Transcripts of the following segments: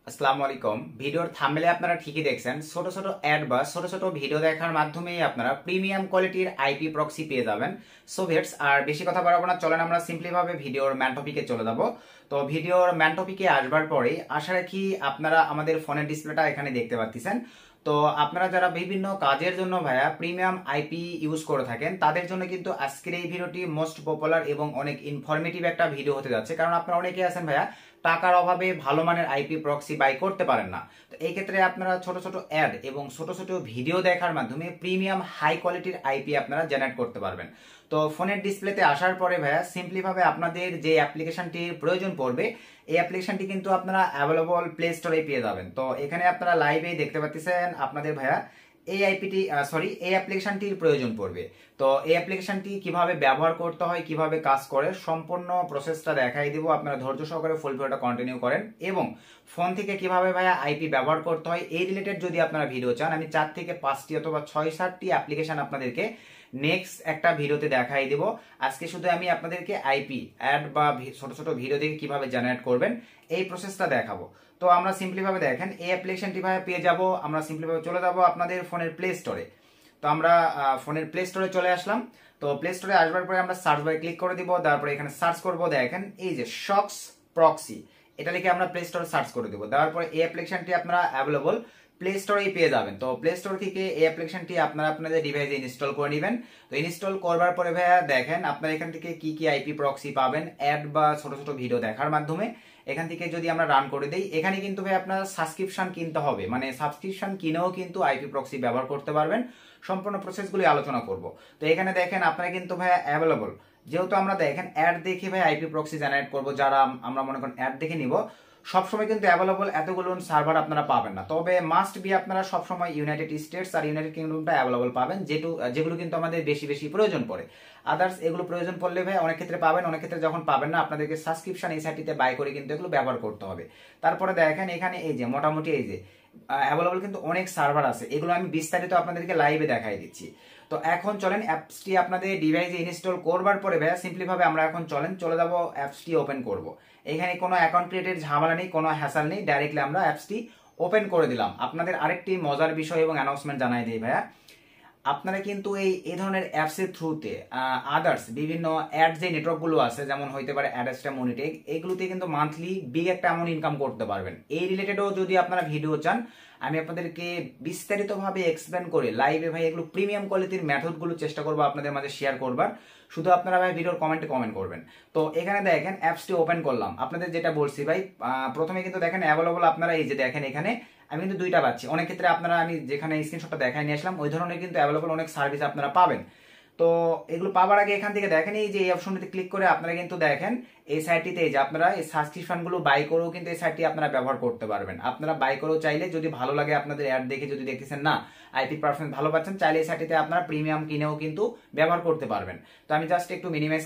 আসসালামু আলাইকুম। ভিডিওর থাম্বনেলে আপনারা ঠিকই দেখছেন, ছোট ছোট অ্যাড বা ছোট ছোট ভিডিও দেখার মাধ্যমে আপনারা প্রিমিয়াম কোয়ালিটির আইপি প্রক্সি পেয়ে যাবেন। সো ভিউয়ার্স, আর বেশি কথা বাড়াবো না, চলেন আমরা সিম্পলি ভাবে ভিডিওর ম্যান টপিকে চলে যাব। তো ভিডিওর ম্যান টপিকে আসবার পরে আশা রাখি আপনারা আমাদের ফোনের ডিসপ্লেটা এখানে দেখতে পাচ্ছেন। তো আপনারা যারা বিভিন্ন কাজের জন্য ভাইয়া প্রিমিয়াম আইপি ইউজ করে থাকেন, তাদের জন্য কিন্তু আজকের এই ভিডিওটি মোস্ট পপুলার এবং অনেক ইনফরমেটিভ একটা ভিডিও হতে যাচ্ছে। কারণ আপনারা অনেকেই আছেন ভাইয়া টাকার অভাবে ভালো মানের আইপি প্রক্সি বাই করতে পারেন না। তো এই ক্ষেত্রে আপনারা ছোট ছোট অ্যাড এবং ছোট ছোট ভিডিও দেখার মাধ্যমে প্রিমিয়াম হাই কোয়ালিটির আইপি আপনারা জেনারেট করতে পারবেন। তো ফোনের ডিসপ্লেতে আসার পরে ভাইয়া সিম্পলি ভাবে আপনাদের যে অ্যাপ্লিকেশনটির প্রয়োজন পড়বে, এই অ্যাপ্লিকেশনটি কিন্তু আপনারা অ্যাভেলেবল প্লে স্টোরে পেয়ে যাবেন। তো এখানে আপনারা লাইভে দেখতে পাচ্ছেন আপনাদের ভাইয়া এই অ্যাপ্লিকেশনটির প্রয়োজন পড়বে। তো এই অ্যাপ্লিকেশনটি কিভাবে ব্যবহার করতে হয়, কিভাবে কাজ করে, সম্পূর্ণ প্রসেসটা দেখাই দিব। আপনারা ধৈর্য সহকারে ফুল ভিডিওটা কন্টিনিউ করেন এবং ফোন থেকে কিভাবে ভাইয়া আইপি ব্যবহার করতে হয় এই রিলেটেড যদি আপনারা ভিডিও চান, আমি 4 থেকে 5টি অথবা 6-7টি অ্যাপ্লিকেশন আপনাদেরকে নেক্সট একটা ভিডিওতে দেখাই দিব। আজকে শুধু আমি আপনাদেরকে আইপি অ্যাড বা ছোট ছোট ভিডিও থেকে কিভাবে জেনারেট করবেন এই প্রসেসটা দেখাবো। তো আমরা সিম্পলি ভাবে দেখেন এই অ্যাপ্লিকেশনটি ভাবে পেয়ে যাব। আমরা সিম্পলি ভাবে চলে যাব আপনাদের ফোনের প্লে স্টোরে। তো আমরা ফোনের প্লে স্টোরে চলে আসলাম। তো প্লে স্টোরে আসবার পরে আমরা সার্চ বারে ক্লিক করে দিব। তারপরে এখানে সার্চ করব, দেখেন এই যে শক্স প্রক্সি, এটা লিখে আমরা প্লে স্টোরে সার্চ করে দিব। দেওয়ার পরে এই অ্যাপ্লিকেশনটি আপনারা অ্যাভেলেবল প্লে স্টোরেই পেয়ে যাবেন। তো প্লে স্টোর থেকে এই অ্যাপ্লিকেশনটি আপনারা আপনাদের ডিভাইসে ইনস্টল করে নেবেন। তো ইনস্টল করবার পরে ভাইয়া দেখেন আপনারা এখান থেকে কি কি আইপি প্রক্সি পাবেন অ্যাড বা ছোট ছোট ভিডিও দেখার মাধ্যমে। এখান থেকে যদি আমরা রান করে দেই, এখানে কিন্তু ভাই আপনার সাবস্ক্রিপশন কিনতে হবে, মানে সাবস্ক্রিপশন কিনেও কিন্তু আইপি প্রক্সি ব্যবহার করতে পারবেন। সম্পূর্ণ প্রসেসগুলি আলোচনা করব। তো এখানে দেখেন আপনারা কিন্তু ভাই অ্যাভেলেবল, যেহেতু আমরা দেখেন অ্যাড দেখে ভাই আইপি প্রক্সি জেনারেট করব, যারা আমরা মনে করেন অ্যাড দেখে নিব, সবসময় কিন্তু অ্যাভেলেবল এতগুলো সার্ভার আপনারা পাবেন না। তবে মাস্ট বি আপনারা সবসময় ইউনাইটেড স্টেটস আর ইউনাইটেড কিংডমটা অ্যাভেলেবল পাবেন, যেগুলো কিন্তু আমাদের বেশি বেশি প্রয়োজন পড়ে। আদার্স এগুলো প্রয়োজন পড়লে ভাই অনেক ক্ষেত্রে পাবেন, অনেক ক্ষেত্রে যখন পাবেন না আপনাদেরকে সাবস্ক্রিপশন এই সাইটটিতে বাই করে কিন্তু এগুলো ব্যবহার করতে হবে। তারপরে দেখেন এখানে এই যে মোটামুটি এই যে অ্যাভেলেবল কিন্তু অনেক সার্ভার আছে, এগুলো আমি বিস্তারিত আপনাদেরকে লাইভে দেখাই দিচ্ছি। তো এখন চলেন অ্যাপসটি আপনাদের ডিভাইসে ইনস্টল করবার পরে ভাইয়া সিম্পলি ভাবে আমরা এখন চলে যাব অ্যাপসটি ওপেন করব। এখানে কোনো অ্যাকাউন্ট ক্রিয়েটের ঝামেলা নেই, কোনো হ্যাসাল নেই, ডাইরেক্টলি আমরা অ্যাপসটি ওপেন করে দিলাম। আপনাদের আরেকটি মজার বিষয় এবং অ্যানাউন্সমেন্ট জানাই দিই ভাইয়া, আপনারা কিন্তু এই ধরনের অ্যাপসের থ্রুতে আদার্স বিভিন্ন অ্যাড যে নেটওয়ার্কগুলো আছে, যেমন হইতে পারে অ্যাডস্টা, মনিটেক, এগুলোতে কিন্তু মান্থলি বিগ একটা অ্যামাউন্ট ইনকাম করতে পারবেন। এই রিলেটেডও যদি আপনারা ভিডিও চান, আমি আপনাদেরকে বিস্তারিতভাবে এক্সপ্লেন করে লাইভে ভাই এগুলো প্রিমিয়াম কোয়ালিটির মেথডগুলো চেষ্টা করবো আপনাদের মাঝে শেয়ার করবার। শুধু আপনারা ভাই ভিডিওর কমেন্টে কমেন্ট করবেন। তো এখানে দেখেন অ্যাপসটি ওপেন করলাম, আপনাদের যেটা বলছি ভাই প্রথমে কিন্তু দেখেন অ্যাভেলেবল আপনারা এই যে দেখেন এখানে আমি কিন্তু দুইটা পাচ্ছি। অনেক ক্ষেত্রে আপনারা আমি যেখানে স্ক্রিনশটটা দেখাই নিয়ে আসলাম ওই ধরনের কিন্তু অ্যাভেলেবল অনেক সার্ভিস আপনারা পাবেন। তো এগুলো পাওয়ার আগে এখান থেকে দেখেন এই যে এই অপশনটিতে ক্লিক করে আপনারা কিন্তু দেখেন এই সাইটটিতে এই যে আপনারা এই সাবস্ক্রিপশনগুলো বাই করেও কিন্তু এই সাইটটি আপনারা ব্যবহার করতে পারবেন। আপনারা বাই করেও চাইলে যদি ভালো লাগে আপনাদের অ্যাড দেখে, যদি দেখতেছেন না আইপি পারফরমেন্স ভালো পাচ্ছেন, চাইলে এই সাইটটিতে আপনারা প্রিমিয়াম কিনেও কিন্তু ব্যবহার করতে পারবেন। তো আমি জাস্ট একটু মিনিমাইজ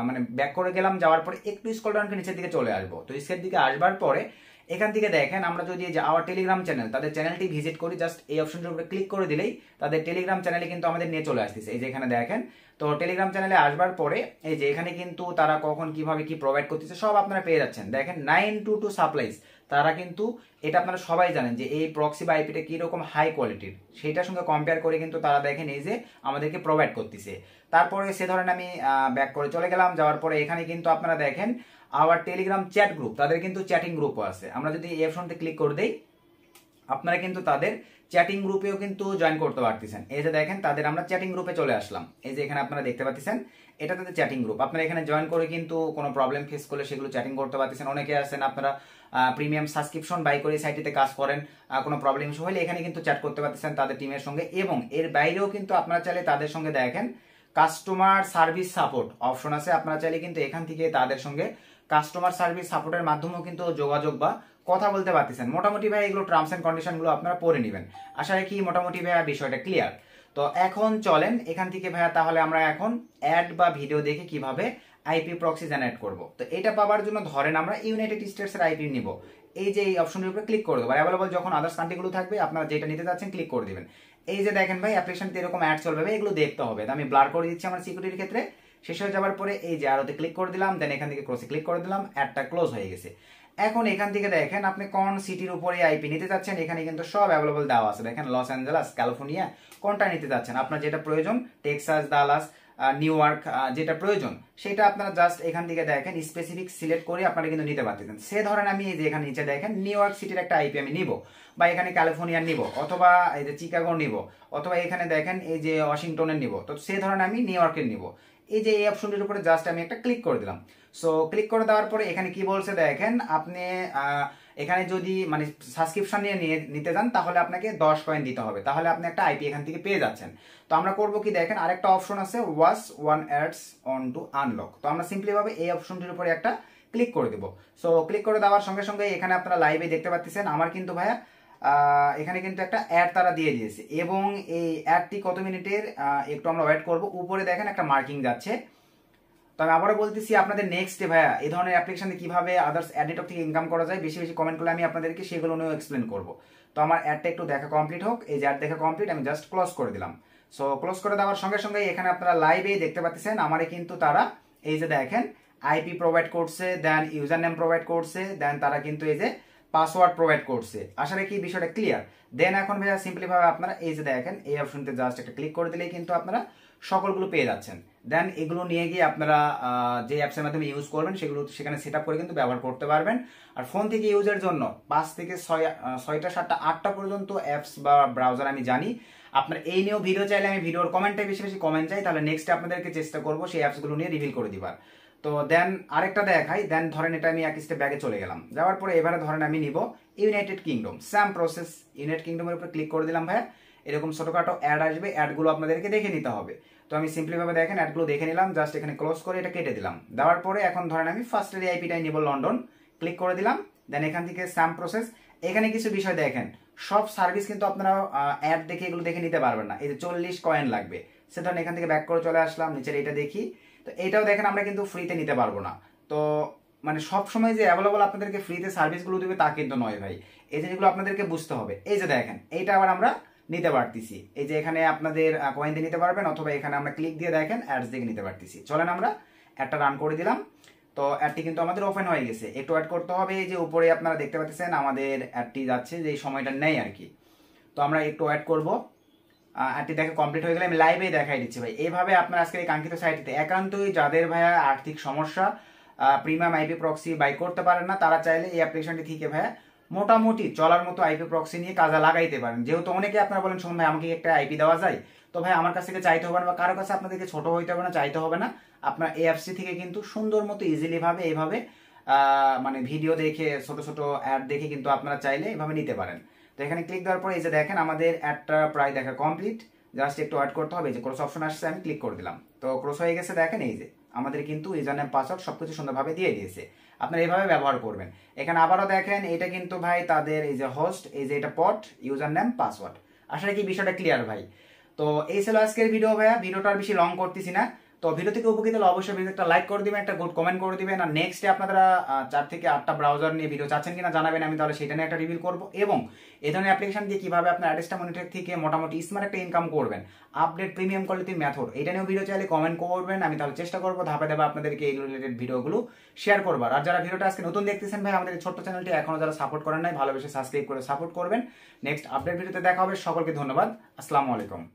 মানে ব্যাক করে গেলাম, যাওয়ার পরে একটু স্ক্রল ডাউন করে নিচের দিকে চলে আসবো। তো নিচের দিকে আসবার পরে এখান থেকে দেখেন আমরা যদি আমার টেলিগ্রাম চ্যানেল, তাদের চ্যানেলটি ভিজিট করি, জাস্ট এই অপশনটির উপরে ক্লিক করে দিলেই তাদের টেলিগ্রাম চ্যানেলে কিন্তু আমাদের নিয়ে চলে আসতেছে। এই যে এখানে দেখেন, তো টেলিগ্রাম চ্যানেলে আসবার পরে এই যে এখানে কিন্তু তারা কখন কিভাবে কি প্রোভাইড করতেছে সব আপনারা পেয়ে যাচ্ছেন। দেখেন 922 সাপ্লাইজ, তারা কিন্তু এটা আপনারা সবাই জানেন যে এই প্রক্সি বা আইপিটা কিরকম হাই কোয়ালিটির, সেইটার সঙ্গে কম্পেয়ার করে কিন্তু তারা দেখেন এই যে আমাদেরকে প্রোভাইড করতেছে। তারপরে সে ধরেন আমি ব্যাক করে চলে গেলাম, যাওয়ার পরে এখানে কিন্তু আপনারা দেখেন আওয়ার টেলিগ্রাম চ্যাট গ্রুপ, তাদের কিন্তু চ্যাটিং গ্রুপও আছে। আমরা যদি এই অপশনতে ক্লিক করে দেই, আপনারা কিন্তু তাদের চ্যাটিং গ্রুপেও কিন্তু জয়েন করতে পারতেছেন। এই যে দেখেন তাদের আমরা চ্যাটিং গ্রুপে চলে আসলাম, এই যে এখানে আপনারা দেখতে পাচ্ছেন এটা তাদের চ্যাটিং গ্রুপ। আপনারা এখানে জয়েন করে কিন্তু কোনো প্রবলেম ফেস করলে সেগুলো চ্যাটিং করতে পারতেছেন। অনেকে আছেন আপনারা প্রিমিয়াম সাবস্ক্রিপশন বাই করে সাইটটিতে কাজ করেন, কোনো প্রবলেম ইস্যু হলে এখানে কিন্তু চ্যাট করতে পারতেছেন তাদের টিমের সঙ্গে। এবং এর বাইরেও কিন্তু আপনারা চাইলে তাদের সঙ্গে দেখেন কাস্টমার সার্ভিস সাপোর্ট অপশন আছে, আপনারা চাইলে কিন্তু এখান থেকে তাদের সঙ্গে কাস্টমার সার্ভিস সাপোর্টের মাধ্যমেও কিন্তু যোগাযোগ বা কথা বলতে পারতেছেন। মোটামুটি ভাই এগুলো টার্মস এন্ড কন্ডিশন গুলো আপনারা পড়ে নেবেন। আশা রাখি মোটামুটি ভাইয়া বিষয়টা ক্লিয়ার। তো এখন চলেন এখান থেকে ভাইয়া তাহলে আমরা এখন অ্যাড বা ভিডিও দেখে কিভাবে আইপি প্রক্সি জেনারেট করব। তো এটা পাওয়ার জন্য ধরেন আমরা ইউনাইটেড স্টেটস এর আইপি নিব, এই যে এই অপশনের উপরে ক্লিক করে দেবো। অ্যাভেলেবল যখন আদার্স কান্ট্রিগুলো থাকবে আপনারা যেটা নিতে যাচ্ছেন ক্লিক করে দিবেন। এই যে দেখেন ভাই অ্যাপ্লিকেশনতে এরকম অ্যাড চলবে, এগুলো দেখতে হবে। আমি ব্লার করে দিচ্ছি আমার সিকিউরিটির ক্ষেত্রে। শেষ হয়ে যাওয়ার পরে এই যে আরোতে ক্লিক করে দিলাম, দেন এখান থেকে ক্লোজে ক্লিক করে দিলাম, অ্যাডটা ক্লোজ হয়ে গেছে। এখন এখান থেকে দেখেন আপনি কোন সিটির উপরে আইপি নিতে যাচ্ছেন, এখানে কিন্তু সব অ্যাভেলেবল দেওয়া আছে। দেখেন লস অ্যাঞ্জেলাস, ক্যালিফোর্নিয়া, কোনটা নিতে যাচ্ছেন, আপনার যেটা প্রয়োজন, টেক্সাস, ডালাস, নিউ ইয়র্ক, যেটা প্রয়োজন সেটা আপনারা জাস্ট এখান থেকে দেখেন স্পেসিফিক সিলেক্ট করে আপনারা কিন্তু নিতে পারতেছেন। সে ধরেন আমি এই যে এখানে নিচে দেখেন নিউ ইয়র্ক সিটির একটা আইপি আমি নিব, বা এখানে ক্যালিফোর্নিয়ার নিব, অথবা এই যে চিকাগো নিব, অথবা এখানে দেখেন এই যে ওয়াশিংটনের নিব। তো সে ধরেন আমি নিউ ইয়র্কের নিব। এই যে এই অপশনটির উপরে জাস্ট আমি একটা ক্লিক করে দিলাম। সো ক্লিক করে দেওয়ার পরে এখানে কি বলছে দেখেন, আপনি এখানে যদি মানে সাবস্ক্রিপশন নিয়ে নিতে যান তাহলে আপনাকে 10 কয়েন দিতে হবে, তাহলে আপনি একটা আইপি এখান থেকে পেয়ে যাচ্ছেন। তো আমরা করব কি দেখেন, আরেকটা অপশন আছে watch one ads on two unlock. তো আমরা সিম্পলি ভাবে এই অপশনটির উপরে একটা ক্লিক করে দেব। সো ক্লিক করে দেওয়ার সঙ্গে সঙ্গে এখানে আপনারা লাইভে দেখতে পাচ্ছেন আমার কিন্তু ভাইয়া এখানে কিন্তু একটা অ্যাড তারা দিয়ে দিয়েছে, এবং এই অ্যাডটি কত মিনিটের একটু আমরা ওয়েট করব। উপরে দেখেন একটা মার্কিং যাচ্ছে। তো আমি আবারও বলতেছি আপনাদের নেক্সট ডে ভাইয়া এই ধরনের অ্যাপ্লিকেশনে কিভাবে আদার্স অ্যাড নেটওয়ার্ক থেকে ইনকাম করা যায়, বেশি বেশি কমেন্ট করলে আমি আপনাদেরকে সেগুলো নিয়েও এক্সপ্লেন করব। তো আমার অ্যাডটা একটু দেখা কমপ্লিট হোক। এই যে অ্যাড দেখা কমপ্লিট, আমি জাস্ট ক্লোজ করে দিলাম। সো ক্লোজ করে দেওয়ার সঙ্গে সঙ্গে এখানে আপনারা লাইভেই দেখতে পাচ্ছেন আমারে কিন্তু তারা এই যে দেখেন আইপি প্রোভাইড করছে, দেন ইউজার নেম প্রোভাইড করছে, দেন তারা কিন্তু এই যে পাসওয়ার্ড প্রোভাইড করছে। আসলে কি বিষয়টা ক্লিয়ার? দেন এখন ভাইয়া সিম্পলি ভাবে আপনারা এই যে দেখেন এই অপশনতে জাস্ট একটা ক্লিক করে দিলেই কিন্তু আপনারা সকলগুলো পেয়ে যাচ্ছেন। দেন এগুলো নিয়ে গিয়ে আপনারা যে অ্যাপসের মাধ্যমে ইউজ করবেন সেগুলো সেখানে সেট আপ করে কিন্তু ব্যবহার করতে পারবেন। আর ফোন থেকে ইউজের জন্য 5 থেকে 6টা 7টা 8টা পর্যন্ত অ্যাপস বা ব্রাউজার আমি জানি। আপনার এই নিয়েও ভিডিও চাইলে আমি ভিডিওর কমেন্টে বেশি বেশি কমেন্ট চাই, তাহলে নেক্সট আপনাদেরকে চেষ্টা করবো সেই অ্যাপসগুলো নিয়ে রিভিল করে দিবার। তো দেন আরেকটা দেখাই। দেন ধরেন এটা আমি এক স্টেপ ব্যাগে চলে গেলাম, যাওয়ার পরে এবারে ধরেন আমি নিব United Kingdom, same process. United কিংডমের উপর ক্লিক করে দিলাম ভাইয়া, এরকম ছোটখাটো অ্যাড আসবে, অ্যাডগুলো আপনাদেরকে দেখে নিতে হবে। তো আমি সিম্পলি ভাবে দেখেন অ্যাডগুলো দেখে নিলাম, জাস্ট এখানে ক্লোজ করে এটা কেটে দিলাম। দেওয়ার পরে এখন ধরেন আমি ফার্স্টের আইপিটাই নিব লন্ডন, ক্লিক করে দিলাম। দেন এখান থেকে সেম প্রসেস। এখানে কিছু বিষয় দেখেন, সব সার্ভিস কিন্তু আপনারা অ্যাড দেখে এগুলো দেখে নিতে পারবেন না। এই যে 40 কয়েন লাগবে, সে ধরেন এখান থেকে ব্যাক করে চলে আসলাম, নিচের এটা দেখি। তো এইটাও দেখেন আমরা কিন্তু ফ্রিতে নিতে পারবো না। তো মানে সব সময় যে অ্যাভেলেবল আপনাদেরকে ফ্রিতে সার্ভিসগুলো দিবে তা কিন্তু নয় ভাই, এই জিনিসগুলো আপনাদেরকে বুঝতে হবে। এই যে দেখেন এইটা আবার আমরা নিতে পারতেছি, এই যে এখানে আপনাদের কয়েন দিয়ে নিতে পারবেন, অথবা এখানে আমরা ক্লিক দিয়ে দেখেন অ্যাডস দিয়ে নিতে পারতেছি। চলেন আমরা একটা রান করে দিলাম। তো অ্যাডটি কিন্তু আমাদের ওপেন হয়ে গেছে। একটু অ্যাড করতে হবে, এই যে উপরে আপনারা দেখতে পাচ্ছেন আমাদের অ্যাডটি যাচ্ছে, যে সময়টা নেই আর কি। তো আমরা একটু অ্যাড করবো। অ্যাডটি দেখা কমপ্লিট হয়ে গেলে আমি লাইভে দেখাই দিচ্ছি ভাই। এইভাবে আপনার আজকের এই কাঙ্ক্ষিত সাইটটিতে একান্তই যাদের ভাইয়া আর্থিক সমস্যা, প্রিমিয়াম আইপি প্রক্সি বাই করতে পারেন না, তারা চাইলে এই অ্যাপ্লিকেশনটি থেকে ভাইয়া মোটামুটি চলার মতো আইপি প্রক্সি নিয়ে কাজে লাগাইতে পারেন। যেহেতু অনেকে আপনারা বলেন শুনুন ভাই আমাকে একটা আইপি দেওয়া যায়, তো ভাই আমার কাছ থেকে চাইতে হবে না, বা কারো কাছে আপনাদেরকে ছোট হইতে হবে না, চাইতে হবে না। আপনার এই অ্যাপসটি থেকে কিন্তু সুন্দর মতো ইজিলি ভাবে এইভাবে মানে ভিডিও দেখে ছোট ছোট অ্যাড দেখে কিন্তু আপনারা চাইলে এইভাবে নিতে পারেন। তো এখানে ক্লিক দেওয়ার পরে এই যে দেখেন আমাদের অ্যাডটা প্রায় দেখা কমপ্লিট, জাস্ট একটু অ্যাড করতে হবে। যে ক্রস অপশন আসছে, আমি ক্লিক করে দিলাম। তো ক্রস হয়ে গেছে, দেখেন এই যে আমাদের কিন্তু ইউজার নেম পাসওয়ার্ড সবকিছু সুন্দরভাবে দিয়ে দিয়েছে। আপনারা এইভাবে ব্যবহার করবেন। এখানে আবারও দেখেন এটা কিন্তু ভাই তাদের এই যে হোস্ট, এই যে এটা পট, ইউজার নেম পাসওয়ার্ড। আসলে কি বিষয়টা ক্লিয়ার ভাই? তো এই ছিল আজকের ভিডিও ভাইয়া, ভিডিওটা আর বেশি লং করতেছি না। তো ভিডিও থেকে উপকৃত হলে অবশ্যই ভিডিও একটা লাইক করে দিবেন, একটা গুড কমেন্ট করে দিবেন। আর নেক্সটে আপনারা 4 থেকে 8টা ব্রাউজার নিয়ে ভিডিও চাচ্ছেন কিনা জানাবেন, আমি তাহলে সেটা নিয়ে একটা রিভিউ করবো। এবং এই ধরনের অ্যাপ্লিকেশন দিয়ে কিভাবে আপনার অ্যাডেস্টা মনিটর থেকে মোটামুটি স্মার্ট একটা ইনকাম করবেন, আপডেট প্রিমিয়াম কোয়ালিটির মেথড, এটা নিয়েও ভিডিও চাইলে কমেন্ট করবেন। আমি তাহলে চেষ্টা করবো ধাপে ধাপে আপনাদেরকে এই রিলেটেড ভিডিওগুলো শেয়ার করবার। আর যারা ভিডিওটা আজকে নতুন দেখতেছেন ভাই, আমাদের ছোট্ট চ্যানেলটি এখনো যারা সাপোর্ট করেন নাই, ভালোবেসে সাবস্ক্রাইব করে সাপোর্ট করবেন। নেক্সট আপডেট ভিডিওতে দেখা হবে। সকলকে ধন্যবাদ। আসসালামু আলাইকুম।